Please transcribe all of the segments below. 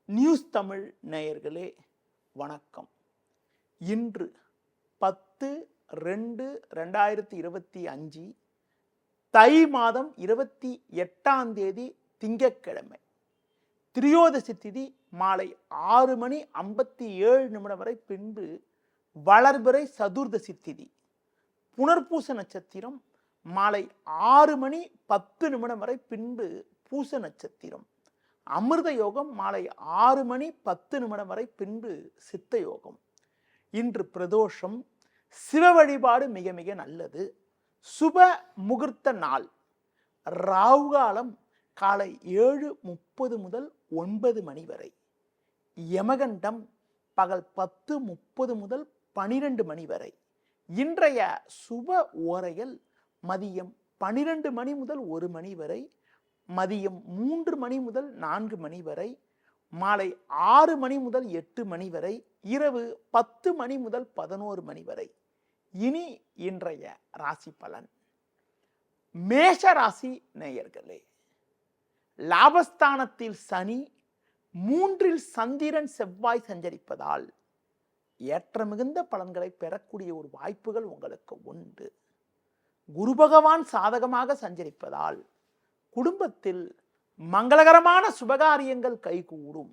News Tamil நேயர்களே வணக்கம். இன்று 10/2/2025 தை மாதம் 28ஆம் தேதி திங்கட்கிழமை. திரியோதசி திதி மாலை 6:57 வரை, பின்பு வளர்பிறை சதுர்தசி திதி. புனர்பூச நட்சத்திரம் மாலை 6:10 வரை, பின்பு பூச நட்சத்திரம். அமிர்த யோகம் மாலை 6:10 வரை, பின்பு சித்த யோகம். இன்று பிரதோஷம். சிவ வழிபாடு மிக மிக நல்லது. சுப முகூர்த்த நாள். ராகுகாலம் காலை 7:30 முதல் 9 மணி வரை. யமகண்டம் பகல் 10:30 முதல் 12 மணி வரை. இன்றைய சுப ஓரைகள் மதியம் 12 மணி முதல் 1 மணி வரை, மதியம் 3 மணி முதல் 4 மணி வரை, மாலை 6 மணி முதல் 8 மணி வரை, இரவு 10 மணி முதல் 11 மணி வரை. இனி இன்றைய ராசி பலன். மேஷ ராசி நேயர்களே, லாபஸ்தானத்தில் சனி, 3இல் சந்திரன் செவ்வாய் சஞ்சரிப்பதால் ஏற்ற மிகுந்த பலன்களை பெறக்கூடிய ஒரு வாய்ப்புகள் உங்களுக்கு உண்டு. குரு பகவான் சாதகமாக சஞ்சரிப்பதால் குடும்பத்தில் மங்களகரமான சுபகாரியங்கள் கைகூடும்.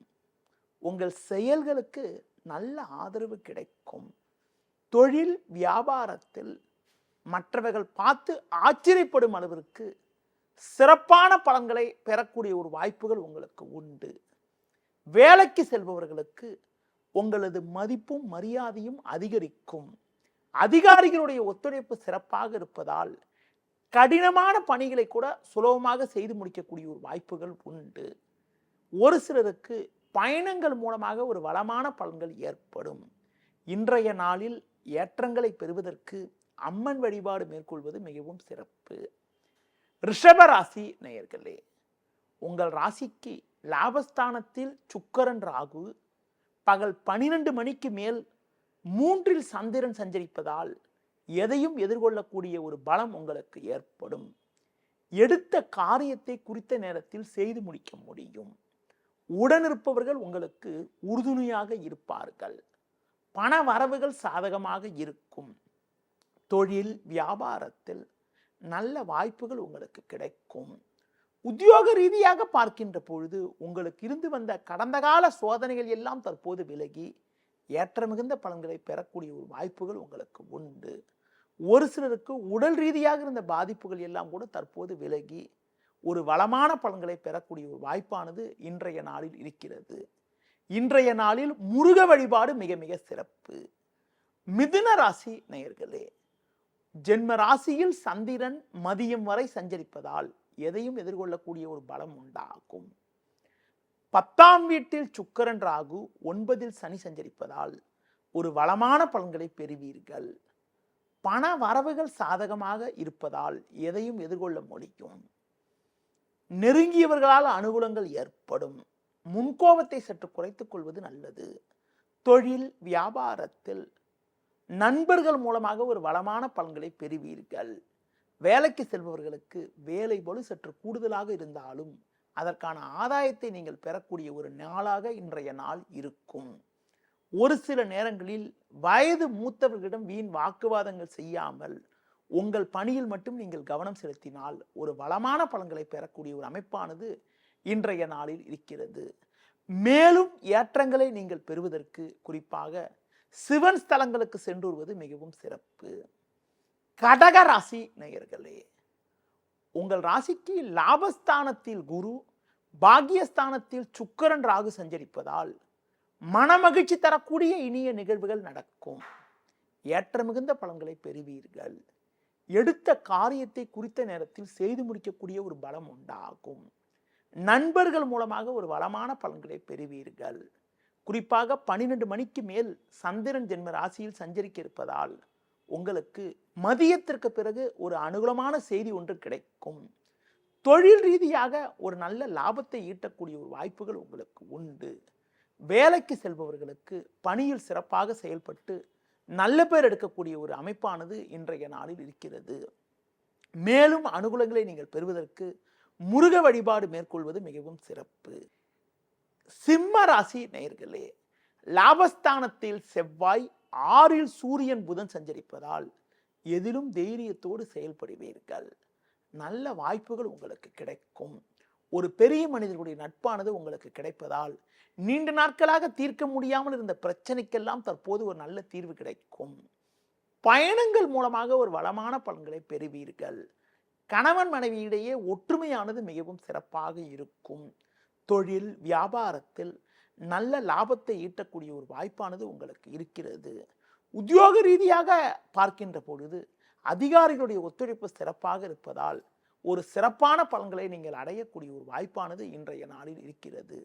உங்கள் செயல்களுக்கு நல்ல ஆதரவு கிடைக்கும். தொழில் வியாபாரத்தில் மற்றவர்கள் பார்த்து ஆச்சரியப்படும் அளவிற்கு சிறப்பான பலன்களை பெறக்கூடிய ஒரு வாய்ப்புகள் உங்களுக்கு உண்டு. வேலைக்கு செல்பவர்களுக்கு உங்களது மதிப்பும் மரியாதையும் அதிகரிக்கும். அதிகாரிகளுடைய ஒத்துழைப்பு சிறப்பாக இருப்பதால் கடினமான பணிகளை கூட சுலபமாக செய்து முடிக்கக்கூடிய ஒரு வாய்ப்புகள் உண்டு. ஒரு சிலருக்கு பயணங்கள் மூலமாக ஒரு வளமான பலன்கள் ஏற்படும். இன்றைய நாளில் ஏற்றங்களை பெறுவதற்கு அம்மன் வழிபாடு மேற்கொள்வது மிகவும் சிறப்பு. ரிஷப ராசி நேயர்களே, உங்கள் ராசிக்கு லாபஸ்தானத்தில் சுக்கிரன் ராகு பகல் 12 மணிக்கு மேல் 3இல் சந்திரன் சஞ்சரிப்பதால் எதையும் எதிர்கொள்ளக்கூடிய ஒரு பலம் உங்களுக்கு ஏற்படும். எடுத்த காரியத்தை குறித்த நேரத்தில் செய்து முடிக்க முடியும். உடனிருப்பவர்கள் உங்களுக்கு உறுதுணையாக இருப்பார்கள். பண வரவுகள் சாதகமாக இருக்கும். தொழில் வியாபாரத்தில் நல்ல வாய்ப்புகள் உங்களுக்கு கிடைக்கும். உத்தியோக ரீதியாக பார்க்கின்ற பொழுது உங்களுக்கு இருந்து வந்த கடந்த கால சோதனைகள் எல்லாம் தற்போது விலகி ஏற்ற மிகுந்த பலன்களை பெறக்கூடிய ஒரு வாய்ப்புகள் உங்களுக்கு உண்டு. ஒரு சிலருக்கு உடல் ரீதியாக இருந்த பாதிப்புகள் எல்லாம் கூட தற்போது விலகி ஒரு வளமான பலன்களை பெறக்கூடிய ஒரு வாய்ப்பானது இன்றைய நாளில் இருக்கிறது. இன்றைய நாளில் முருக வழிபாடு மிக மிக சிறப்பு. மிதுன ராசி நேயர்களே, ஜென்ம ராசியில் சந்திரன் மதியம் வரை சஞ்சரிப்பதால் எதையும் எதிர்கொள்ளக்கூடிய ஒரு பலம் உண்டாகும். 10ஆம் வீட்டில் சுக்கிரன் ராகு, 9இல் சனி சஞ்சரிப்பதால் ஒரு வளமான பலன்களை பெறுவீர்கள். பண வரவுகள் சாதகமாக இருப்பதால் எதையும் எதிர்கொள்ள முடியும். நெருங்கியவர்களால் அனுகூலங்கள் ஏற்படும். முன்கோபத்தை சற்று குறைத்துக் கொள்வது நல்லது. தொழில் வியாபாரத்தில் நண்பர்கள் மூலமாக ஒரு வளமான பலன்களை பெறுவீர்கள். வேலைக்கு செல்பவர்களுக்கு வேலை பளு சற்று கூடுதலாக இருந்தாலும் அதற்கான ஆதாயத்தை நீங்கள் பெறக்கூடிய ஒரு நாளாக இன்றைய நாள் இருக்கும். ஒரு சில நேரங்களில் வயது மூத்தவர்களிடம் வீண் வாக்குவாதங்கள் செய்யாமல் உங்கள் பணியில் மட்டும் நீங்கள் கவனம் செலுத்தினால் ஒரு வளமான பலன்களை பெறக்கூடிய ஒரு அமைப்பானது இன்றைய நாளில் இருக்கிறது. மேலும் ஏற்றங்களை நீங்கள் பெறுவதற்கு குறிப்பாக சிவன் ஸ்தலங்களுக்கு சென்று வருவது மிகவும் சிறப்பு. கடக ராசி நேயர்களே, உங்கள் ராசிக்கு லாபஸ்தானத்தில் குரு, பாக்கியஸ்தானத்தில் சுக்கிரன் ராகு சஞ்சரிப்பதால் மனமகிழ்ச்சி தரக்கூடிய இனிய நிகழ்வுகள் நடக்கும். ஏற்ற மிகுந்த பலன்களை பெறுவீர்கள். எடுத்த காரியத்தை குறித்த நேரத்தில் செய்து முடிக்கக்கூடிய ஒரு பலம் உண்டாகும். நண்பர்கள் மூலமாக ஒரு வளமான பலன்களை பெறுவீர்கள். குறிப்பாக 12 மணிக்கு மேல் சந்திரன் ஜென்ம ராசியில் சஞ்சரிக்க இருப்பதால் உங்களுக்கு மதியத்திற்கு பிறகு ஒரு அனுகூலமான செய்தி ஒன்று கிடைக்கும். தொழில் ரீதியாக ஒரு நல்ல லாபத்தை ஈட்டக்கூடிய ஒரு வாய்ப்புகள் உங்களுக்கு உண்டு. வேலைக்கு செல்பவர்களுக்கு பணியில் சிறப்பாக செயல்பட்டு நல்ல பேர் எடுக்கக்கூடிய ஒரு அமைப்பானது இன்றைய நாளில் இருக்கிறது. மேலும் அனுகூலங்களை நீங்கள் பெறுவதற்கு முருக வழிபாடு மேற்கொள்வது மிகவும் சிறப்பு. சிம்ம ராசி நேயர்களே, லாபஸ்தானத்தில் செவ்வாய், 6ல் சூரியன் புதன் சஞ்சரிப்பதால் எதிலும் தைரியத்தோடு செயல்படுவீர்கள். நல்ல வாய்ப்புகள் உங்களுக்கு கிடைக்கும். ஒரு பெரிய மனிதர்களுடைய நட்பானது உங்களுக்கு கிடைப்பதால் நீண்ட நாட்களாக தீர்க்க முடியாமல் இருந்த பிரச்சனைக்கெல்லாம் தற்போது ஒரு நல்ல தீர்வு கிடைக்கும். பயணங்கள் மூலமாக ஒரு வளமான பலன்களை பெறுவீர்கள். கணவன் மனைவியிடையே ஒற்றுமையானது மிகவும் சிறப்பாக இருக்கும். தொழில் வியாபாரத்தில் நல்ல லாபத்தை ஈட்டக்கூடிய ஒரு வாய்ப்பானது உங்களுக்கு இருக்கிறது. உத்தியோக ரீதியாக பார்க்கின்ற பொழுது அதிகாரிகளுடைய ஒத்துழைப்பு சிறப்பாக இருப்பதால் ஒரு சிறப்பான பலன்களை நீங்கள் அடையக்கூடிய ஒரு வாய்ப்பானது இன்றைய நாளில் இருக்கிறது.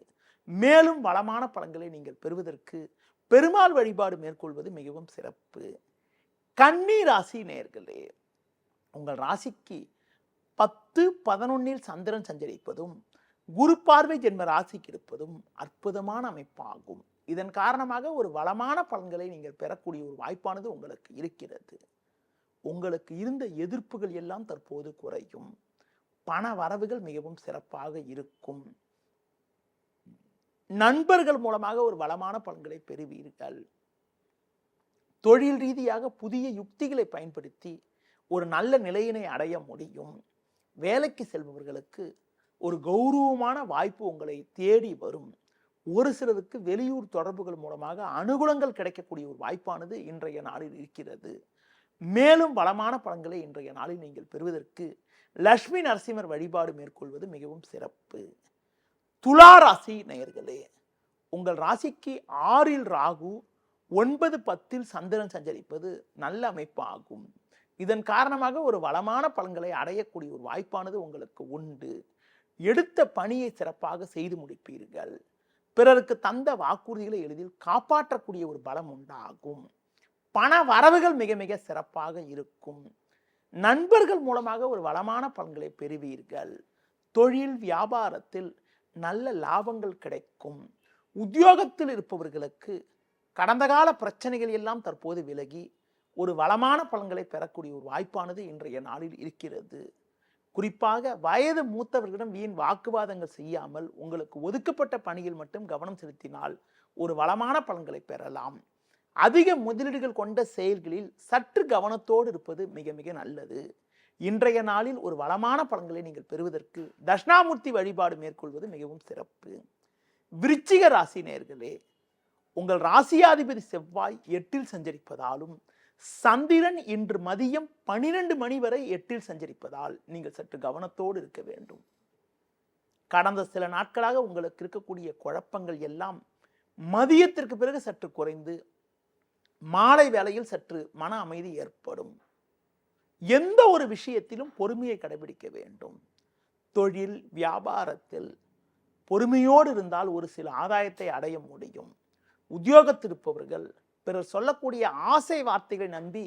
மேலும் வளமான பலன்களை நீங்கள் பெறுவதற்கு பெருமாள் வழிபாடு மேற்கொள்வது மிகவும் சிறப்பு. கன்னி ராசி நேயர்களே, உங்கள் ராசிக்கு 10, 11ல் சந்திரன் சஞ்சரிப்பதும் குரு பார்வை ஜென்ம ராசிக்கு இருப்பதும் அற்புதமான அமைப்பாகும். இதன் காரணமாக ஒரு வளமான பலன்களை நீங்கள் பெறக்கூடிய ஒரு வாய்ப்பானது உங்களுக்கு இருக்கிறது. உங்களுக்கு இருந்த எதிர்ப்புகள் எல்லாம் தற்போது குறையும். பண வரவுகள் மிகவும் சிறப்பாக இருக்கும். நண்பர்கள் மூலமாக ஒரு வளமான பலன்களை பெறுவீர்கள். தொழில் ரீதியாக புதிய யுக்திகளை பயன்படுத்தி ஒரு நல்ல நிலையினை அடைய முடியும். வேலைக்கு செல்பவர்களுக்கு ஒரு கௌரவமான வாய்ப்பு உங்களை தேடி வரும். ஒரு சிலருக்கு வெளியூர் தொடர்புகள் மூலமாக அனுகூலங்கள் கிடைக்கக்கூடிய ஒரு வாய்ப்பானது இன்றைய நாளில் இருக்கிறது. மேலும் வளமான பலன்களை இன்றைய நாளில் நீங்கள் பெறுவதற்கு லட்சுமி நரசிம்மர் வழிபாடு மேற்கொள்வது மிகவும் சிறப்பு. துலா ராசி நேயர்களே, உங்கள் ராசிக்கு 6ல் ராகு, 9, 10ல் சந்திரன் சஞ்சரிப்பது நல்ல அமைப்பு ஆகும். இதன் காரணமாக ஒரு வளமான பலன்களை அடையக்கூடிய ஒரு வாய்ப்பானது உங்களுக்கு உண்டு. எடுத்த பணியை சிறப்பாக செய்து முடிப்பீர்கள். பிறருக்கு தந்த வாக்குறுதிகளை எளிதில் காப்பாற்றக்கூடிய ஒரு பலம் உண்டாகும். பண வரவுகள் மிக மிக சிறப்பாக இருக்கும். நண்பர்கள் மூலமாக ஒரு வளமான பலன்களை பெறுவீர்கள். தொழில் வியாபாரத்தில் நல்ல லாபங்கள் கிடைக்கும். உத்தியோகத்தில் இருப்பவர்களுக்கு கடந்த கால பிரச்சனைகள் எல்லாம் தற்போது விலகி ஒரு வளமான பலன்களை பெறக்கூடிய ஒரு வாய்ப்பானது இன்றைய நாளில் இருக்கிறது. குறிப்பாக வயது மூத்தவர்களிடம் வீண் வாக்குவாதங்கள் செய்யாமல் உங்களுக்கு ஒதுக்கப்பட்ட பணியில் மட்டும் கவனம் செலுத்தினால் ஒரு வளமான பலன்களை பெறலாம். அதிக முதலீடுகள் கொண்ட செயல்களில் சற்று கவனத்தோடு இருப்பது மிக மிக நல்லது. இன்றைய நாளில் ஒரு வளமான பலன்களை நீங்கள் பெறுவதற்கு தட்சிணாமூர்த்தி வழிபாடு மேற்கொள்வது மிகவும் சிறப்பு. விருச்சிக ராசி நேயர்களே, உங்கள் ராசியாதிபதி செவ்வாய் 8ல் சஞ்சரிப்பதாலும் சந்திரன் இன்று மதியம் 12 மணி வரை 8ல் சஞ்சரிப்பதால் நீங்கள் சற்று கவனத்தோடு இருக்க வேண்டும். கடந்த சில நாட்களாக உங்களுக்கு இருக்கக்கூடிய குழப்பங்கள் எல்லாம் மதியத்திற்கு பிறகு சற்று குறைந்து மாலை வேளையில் சற்று மன அமைதி ஏற்படும். எந்த ஒரு விஷயத்திலும் பொறுமையை கடைபிடிக்க வேண்டும். தொழில் வியாபாரத்தில் பொறுமையோடு இருந்தால் ஒரு சில ஆதாயத்தை அடைய முடியும். உத்தியோகத்தில் இருப்பவர்கள் பிறர் சொல்லக்கூடிய ஆசை வார்த்தைகளை நம்பி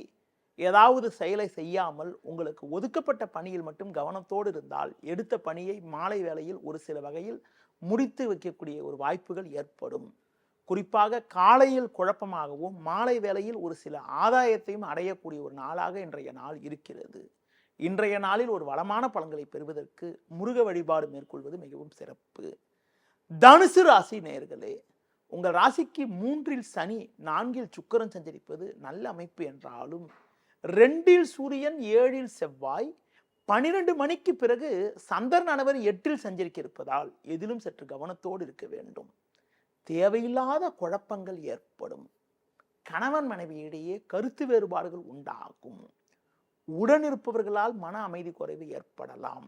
ஏதாவது செயலை செய்யாமல் உங்களுக்கு ஒதுக்கப்பட்ட பணியில் மட்டும் கவனத்தோடு இருந்தால் எடுத்த பணியை மாலை வேளையில் ஒரு சில வகையில் முடித்து வைக்கக்கூடிய ஒரு வாய்ப்புகள் ஏற்படும். குறிப்பாக காலையில் குழப்பமாகவும் மாலை வேளையில் ஒரு சில ஆதாயத்தையும் அடையக்கூடிய ஒரு நாளாக இன்றைய நாள் இருக்கிறது. இன்றைய நாளில் ஒரு வளமான பலன்களை பெறுவதற்கு முருக வழிபாடு மேற்கொள்வது மிகவும் சிறப்பு. தனுசு ராசி நேயர்களே, உங்கள் ராசிக்கு 3ல் சனி, 4ல் சுக்கிரன் சஞ்சரிப்பது நல்ல அமைப்பு என்றாலும் 2ல் சூரியன், 7ல் செவ்வாய், 12 மணிக்கு பிறகு சந்திரனானவர் 8ல் சஞ்சரிக்க இருப்பதால் எதிலும் சற்று கவனத்தோடு இருக்க வேண்டும். தேவையில்லாத குழப்பங்கள் ஏற்படும். கணவன் மனைவியிடையே கருத்து வேறுபாடுகள் உண்டாகும். உடனிருப்பவர்களால் மன அமைதி குறைவு ஏற்படலாம்.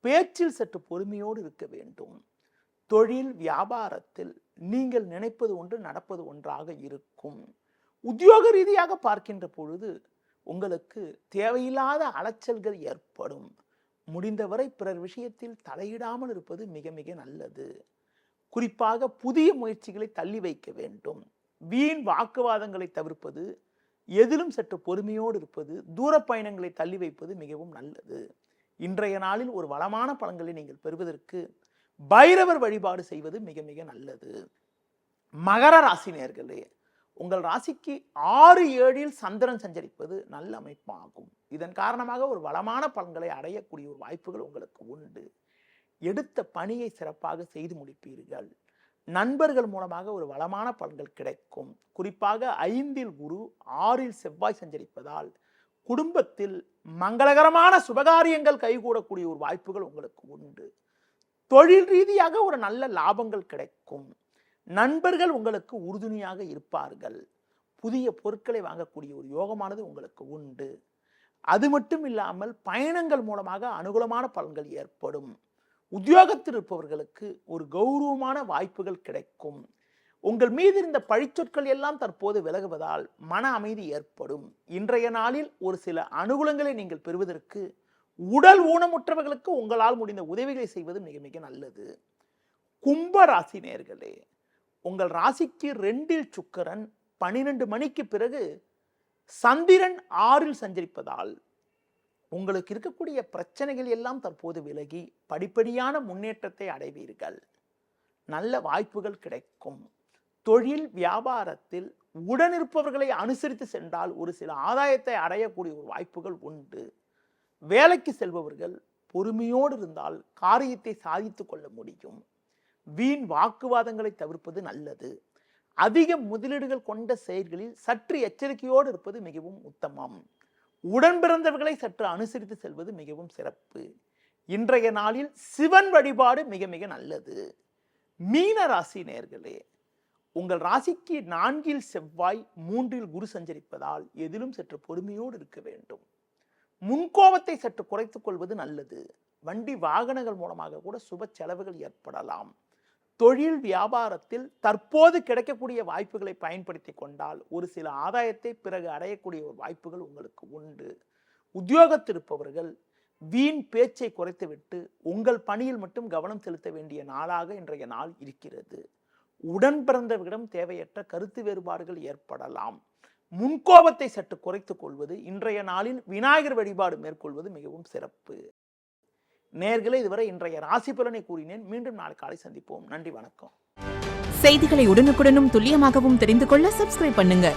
பேச்சில் சற்று பொறுமையோடு இருக்க வேண்டும். தொழில் வியாபாரத்தில் நீங்கள் நினைப்பது ஒன்று நடப்பது ஒன்றாக இருக்கும். உத்தியோக ரீதியாக பார்க்கின்ற பொழுது உங்களுக்கு தேவையில்லாத அலைச்சல்கள் ஏற்படும். முடிந்தவரை பிறர் விஷயத்தில் தலையிடாமல் இருப்பது மிக மிக நல்லது. குறிப்பாக புதிய முயற்சிகளை தள்ளி வைக்க வேண்டும். வீண் வாக்குவாதங்களை தவிர்ப்பது, எதிலும் சற்று பொறுமையோடு இருப்பது, தூர பயணங்களை தள்ளி வைப்பது மிகவும் நல்லது. இன்றைய நாளில் ஒரு வளமான பலன்களை நீங்கள் பெறுவதற்கு பைரவர் வழிபாடு செய்வது மிக மிக நல்லது. மகர ராசி நேயர்களே, உங்கள் ராசிக்கு 6, 7ல் சந்திரன் சஞ்சரிப்பது நல்ல அமைப்பாகும். இதன் காரணமாக ஒரு வளமான பலன்களை அடையக்கூடிய ஒரு வாய்ப்புகள் உங்களுக்கு உண்டு. எடுத்த பணியை சிறப்பாக செய்து முடிப்பீர்கள். நண்பர்கள் மூலமாக ஒரு வளமான பலன்கள் கிடைக்கும். குறிப்பாக 5ல் குரு 6ல் செவ்வாய் சஞ்சரிப்பதால் குடும்பத்தில் மங்களகரமான சுபகாரியங்கள் கைகூடக்கூடிய ஒரு வாய்ப்புகள் உங்களுக்கு உண்டு. தொழில் ரீதியாக ஒரு நல்ல லாபங்கள் கிடைக்கும். நண்பர்கள் உங்களுக்கு உறுதுணையாக இருப்பார்கள். புதிய பொருட்களை வாங்கக்கூடிய ஒரு யோகமானது உங்களுக்கு உண்டு. அது மட்டும் இல்லாமல் பயணங்கள் மூலமாக அனுகூலமான பலன்கள் ஏற்படும். உத்தியோகத்தில் இருப்பவர்களுக்கு ஒரு கௌரவமான வாய்ப்புகள் கிடைக்கும். உங்கள் மீது இருந்த பழிச்சொற்கள் எல்லாம் தற்போது விலகுவதால் மன அமைதி ஏற்படும். இன்றைய நாளில் ஒரு சில அனுகூலங்களை நீங்கள் பெறுவதற்கு உடல் ஊனமுற்றவர்களுக்கு உங்களால் முடிந்த உதவிகளை செய்வது மிக மிக நல்லது. கும்ப ராசி நேயர்களே, உங்கள் ராசிக்கு 2ல் சுக்கிரன் 12 மணிக்கு பிறகு சந்திரன் 6ல் சஞ்சரிப்பதால் உங்களுக்கு இருக்கக்கூடிய பிரச்சனைகள் எல்லாம் தற்போது விலகி படிப்படியான முன்னேற்றத்தை அடைவீர்கள். நல்ல வாய்ப்புகள் கிடைக்கும். தொழில் வியாபாரத்தில் உடனிருப்பவர்களை அனுசரித்து சென்றால் ஒரு சில ஆதாயத்தை அடையக்கூடிய ஒரு வாய்ப்புகள் உண்டு. வேலைக்கு செல்பவர்கள் பொறுமையோடு இருந்தால் காரியத்தை சாதித்துக் கொள்ள முடியும். வீண் வாக்குவாதங்களை தவிர்ப்பது நல்லது. அதிக முதலீடுகள் கொண்ட செயல்களில் சற்று எச்சரிக்கையோடு இருப்பது மிகவும் உத்தமம். உடன் பிறந்தவர்களை சற்று அனுசரித்து செல்வது மிகவும் சிறப்பு. இன்றைய நாளில் சிவன் வழிபாடு மிக மிக நல்லது. மீன ராசி நேயர்களே, உங்கள் ராசிக்கு 4ல் செவ்வாய் 3ல் குரு சஞ்சரிப்பதால் எதிலும் சற்று பொறுமையோடு இருக்க வேண்டும். முன்கோபத்தை சற்று குறைத்துக் கொள்வது நல்லது. வண்டி வாகனங்கள் மூலமாக கூட சுப செலவுகள் ஏற்படலாம். தொழில் வியாபாரத்தில் தற்போது கிடைக்கக்கூடிய வாய்ப்புகளை பயன்படுத்தி கொண்டால் ஒரு சில ஆதாயத்தை பிறகு அடையக்கூடிய ஒரு வாய்ப்புகள் உங்களுக்கு உண்டு. உத்தியோகத்தில் இருப்பவர்கள் வீண் பேச்சை குறைத்துவிட்டு உங்கள் பணியில் மட்டும் கவனம் செலுத்த வேண்டிய நாளாக இன்றைய நாள் இருக்கிறது. உடன் பிறந்தவரிடம் தேவையற்ற கருத்து வேறுபாடுகள் ஏற்படலாம். முன்கோபத்தை சற்று குறைத்துக் கொள்வது, இன்றைய நாளில் விநாயகர் வழிபாடு மேற்கொள்வது மிகவும் சிறப்பு. நேயர்களே, இதுவரை இன்றைய ராசி பலனை கூறினேன். மீண்டும் நாளை காலை சந்திப்போம். நன்றி, வணக்கம். செய்திகளை உடனுக்குடனும் துல்லியமாகவும் தெரிந்து கொள்ள சப்ஸ்கிரைப் பண்ணுங்க.